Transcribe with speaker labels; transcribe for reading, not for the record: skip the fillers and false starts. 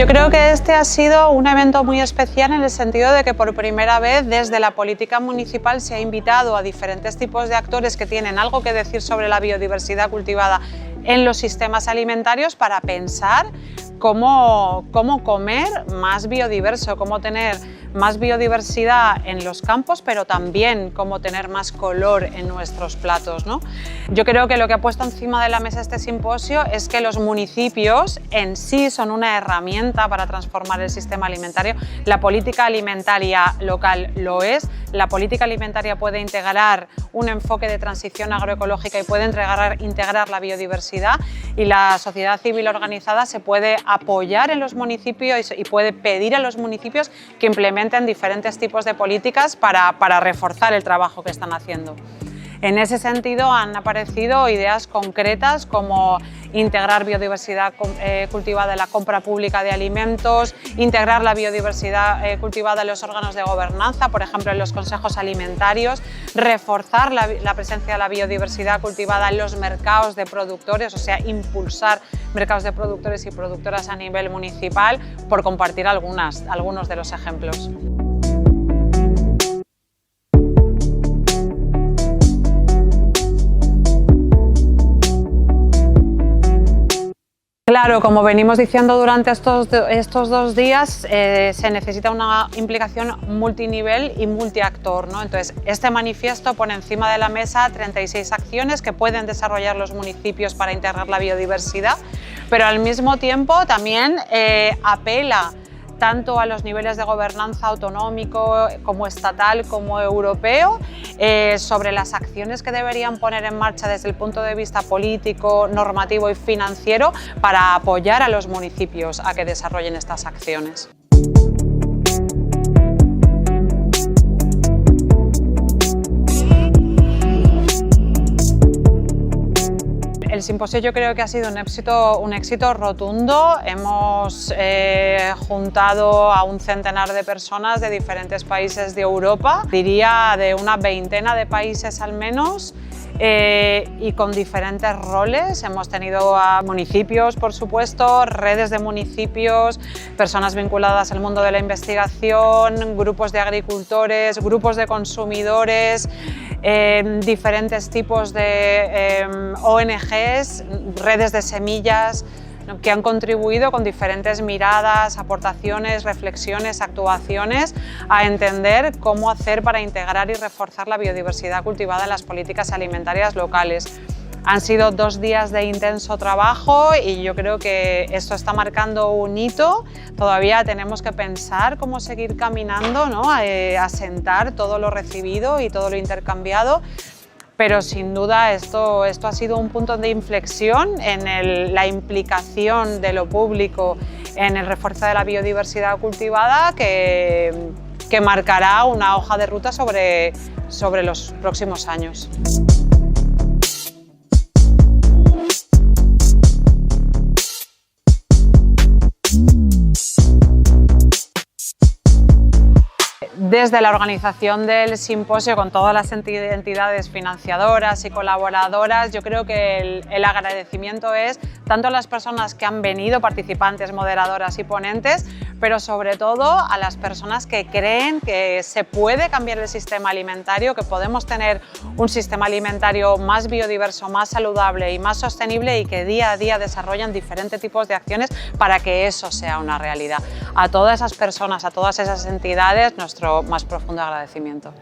Speaker 1: Yo creo que este ha sido un evento muy especial en el sentido de que por primera vez desde la política municipal se ha invitado a diferentes tipos de actores que tienen algo que decir sobre la biodiversidad cultivada en los sistemas alimentarios para pensar cómo comer más biodiverso, cómo tener más biodiversidad en los campos, pero también cómo tener más color en nuestros platos, ¿no? Yo creo que lo que ha puesto encima de la mesa este simposio es que los municipios en sí son una herramienta para transformar el sistema alimentario. La política alimentaria local lo es. La política alimentaria puede integrar un enfoque de transición agroecológica y puede integrar la biodiversidad, y la sociedad civil organizada se puede apoyar en los municipios y puede pedir a los municipios que implementen diferentes tipos de políticas para reforzar el trabajo que están haciendo. En ese sentido han aparecido ideas concretas como integrar biodiversidad cultivada en la compra pública de alimentos, integrar la biodiversidad cultivada en los órganos de gobernanza, por ejemplo en los consejos alimentarios, reforzar la presencia de la biodiversidad cultivada en los mercados de productores, o sea, impulsar mercados de productores y productoras a nivel municipal, por compartir algunos de los ejemplos. Claro, como venimos diciendo durante estos 2 días, se necesita una implicación multinivel y multiactor, ¿no? Entonces, este manifiesto pone encima de la mesa 36 acciones que pueden desarrollar los municipios para integrar la biodiversidad, pero al mismo tiempo también apela tanto a los niveles de gobernanza autonómico como estatal como europeo, sobre las acciones que deberían poner en marcha desde el punto de vista político, normativo y financiero para apoyar a los municipios a que desarrollen estas acciones. El simposio yo creo que ha sido un éxito rotundo. Hemos juntado a un centenar de personas de diferentes países de Europa, diría de una veintena de países al menos, y con diferentes roles. Hemos tenido a municipios, por supuesto, redes de municipios, personas vinculadas al mundo de la investigación, grupos de agricultores, grupos de consumidores, diferentes tipos de ONGs, redes de semillas, que han contribuido con diferentes miradas, aportaciones, reflexiones, actuaciones a entender cómo hacer para integrar y reforzar la biodiversidad cultivada en las políticas alimentarias locales. Han sido 2 días de intenso trabajo y yo creo que esto está marcando un hito. Todavía tenemos que pensar cómo seguir caminando, ¿no? Asentar todo lo recibido y todo lo intercambiado. Pero sin duda esto ha sido un punto de inflexión en la implicación de lo público en el refuerzo de la biodiversidad cultivada que marcará una hoja de ruta sobre los próximos años. Desde la organización del simposio, con todas las entidades financiadoras y colaboradoras, yo creo que el agradecimiento es tanto a las personas que han venido, participantes, moderadoras y ponentes, pero sobre todo a las personas que creen que se puede cambiar el sistema alimentario, que podemos tener un sistema alimentario más biodiverso, más saludable y más sostenible, y que día a día desarrollan diferentes tipos de acciones para que eso sea una realidad. A todas esas personas, a todas esas entidades, nuestro más profundo agradecimiento.